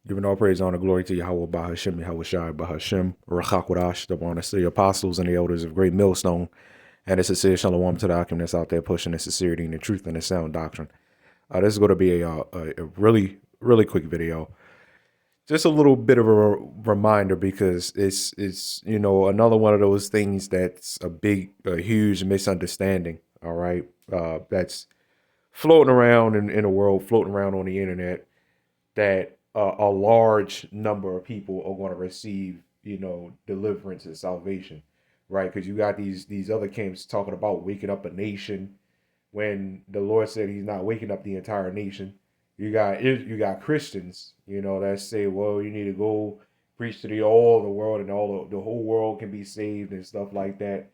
Giving all praise, honor, glory to Yahawah, BAHASHAM, YAHAWASHI, BAHASHAM, RACHAKWADASH, the one the apostles and the elders of Great Millstone, and it's a sincere shalom to the Akim that's out there pushing the sincerity and the truth and the sound doctrine. This is going to be a really, really quick video. Just a little bit of a reminder because it's another one of those things that's a huge misunderstanding. All right, that's floating around in the world, floating around on the internet, that a large number of people are going to receive, deliverance and salvation, right? Because you got these other camps talking about waking up a nation when the Lord said He's not waking up the entire nation. You got Christians, that say, well, you need to go preach to all the world and the whole world can be saved and stuff like that.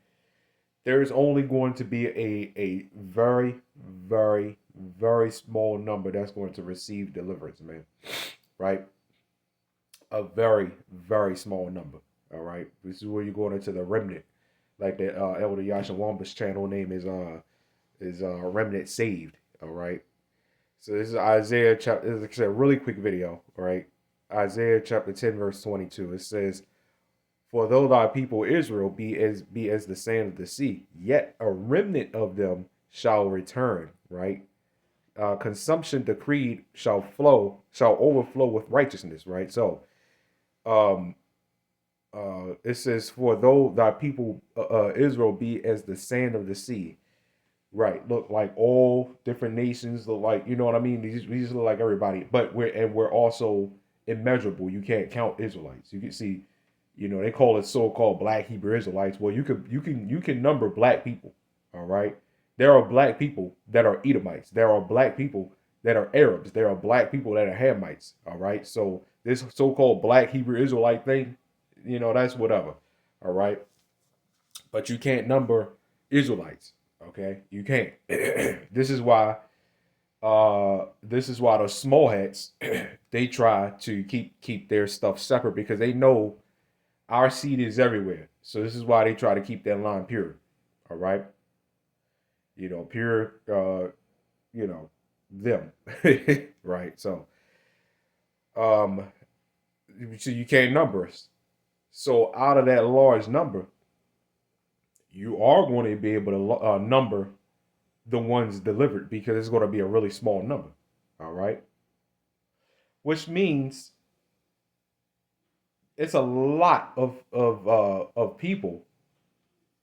There's only going to be a very, very, very small number that's going to receive deliverance, man. Right? A very, very small number. All right. This is where you're going into the remnant. Like the Elder Yashawamba's channel name is Remnant Saved. All right. So this is Isaiah chapter. This is a really quick video. All right. Isaiah chapter 10, verse 22. It says, "For though thy people Israel be as the sand of the sea, yet a remnant of them shall return." Right. Consumption decreed shall overflow with righteousness. Right. So, um, it says, "For though thy people Israel be as the sand of the sea." Right. Look like all different nations. Look like, you know what I mean. These look like everybody, but we're also immeasurable. You can't count Israelites. You can see, they call it so-called Black Hebrew Israelites. Well, you can number black people. All right. There are black people that are Edomites. There are black people that are Arabs. There are black people that are Hamites. All right. So this so-called Black Hebrew Israelite thing, that's whatever. All right. But you can't number Israelites. Okay, you can't. This is why the small hats they try to keep their stuff separate because they know our seed is everywhere. So this is why they try to keep that line pure. All right, pure. Them, right? Um, so you can't number us. So out of that large number, you are going to be able to number the ones delivered because it's going to be a really small number. All right. Which means it's a lot of people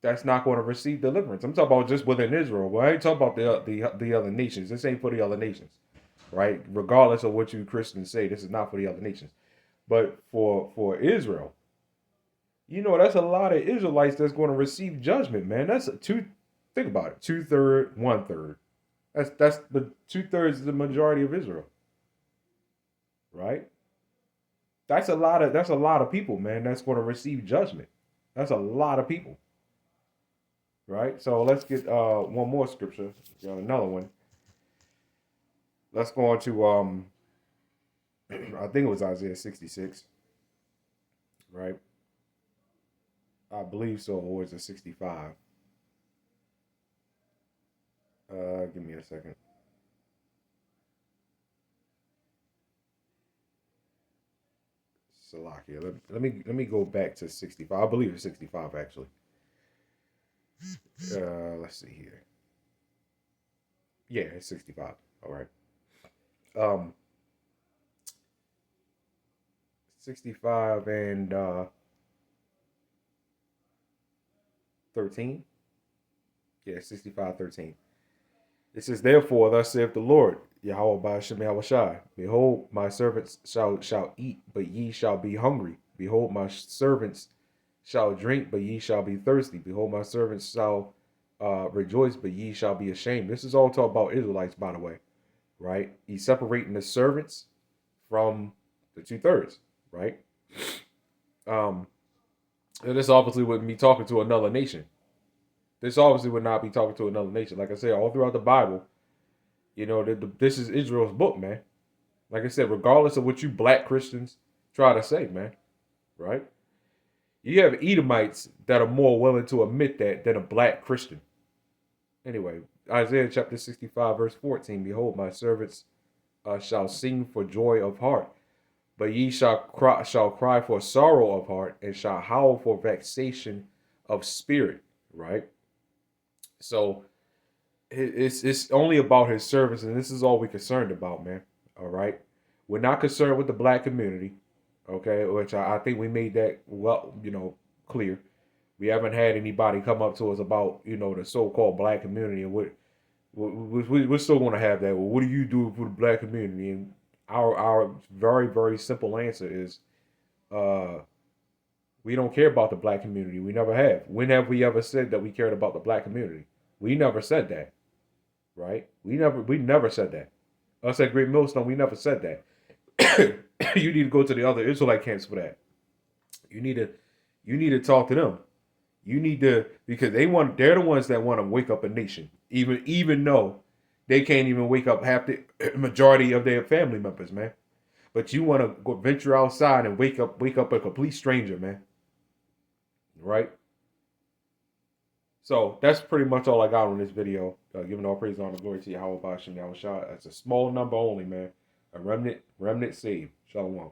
that's not going to receive deliverance. I'm talking about just within Israel. Well, I ain't talking about the other nations. This ain't for the other nations, right? Regardless of what you Christians say, this is not for the other nations. But for Israel, that's a lot of Israelites that's going to receive judgment, man. That's a two. Think about it: 2/3, 1/3. That's the 2/3 is the majority of Israel, right? That's a lot of people, man. That's going to receive judgment. That's a lot of people, right? So let's get one more scripture, another one. Let's go on to I think it was Isaiah 66, right? I believe so, or is it 65? Give me a second. Salakia. Let me go back to 65. I believe it's 65 actually. Let's see here. Yeah, it's 65. All right. 65 and 13. Yeah, 65:13. It says, "Therefore, thus saith the Lord, Yahawah BAHASHAM YAHAWASHI, Behold, my servants shall eat, but ye shall be hungry. Behold, my servants shall drink, but ye shall be thirsty. Behold, my servants shall rejoice, but ye shall be ashamed." This is all talk about Israelites, by the way, right? He's separating the servants from the 2/3, right? Um, and this obviously wouldn't be talking to another nation. This obviously would not be talking to another nation. Like I said, all throughout the Bible, this is Israel's book, man. Like I said, regardless of what you black Christians try to say, man, right? You have Edomites that are more willing to admit that than a black Christian. Anyway, Isaiah chapter 65, verse 14. "Behold, my servants shall sing for joy of heart. But ye shall cry for sorrow of heart, and shall howl for vexation of spirit. Right. So it's only about his service, and this is all we're concerned about, man. All right. We're not concerned with the black community, okay, which I think we made that well, clear. We haven't had anybody come up to us about, the so-called black community, and we're still going to have that. Well, what do you do for the black community? And our very, very simple answer is, we don't care about the black community. We never have. When have we ever said that we cared about the black community? We never said that, right? We never said that. Us at Great Millstone, we never said that. You need to go to the other Israelite camps for that. You need to talk to them. You need to, because they're the ones that want to wake up a nation, even though they can't even wake up half the majority of their family members, man. But you want to go venture outside and wake up a complete stranger, man. Right? So that's pretty much all I got on this video. Giving all praise and honor, glory to Yahawah, BAHASHAM, Yahawashi. It's a small number only, man. A remnant saved. Shalom.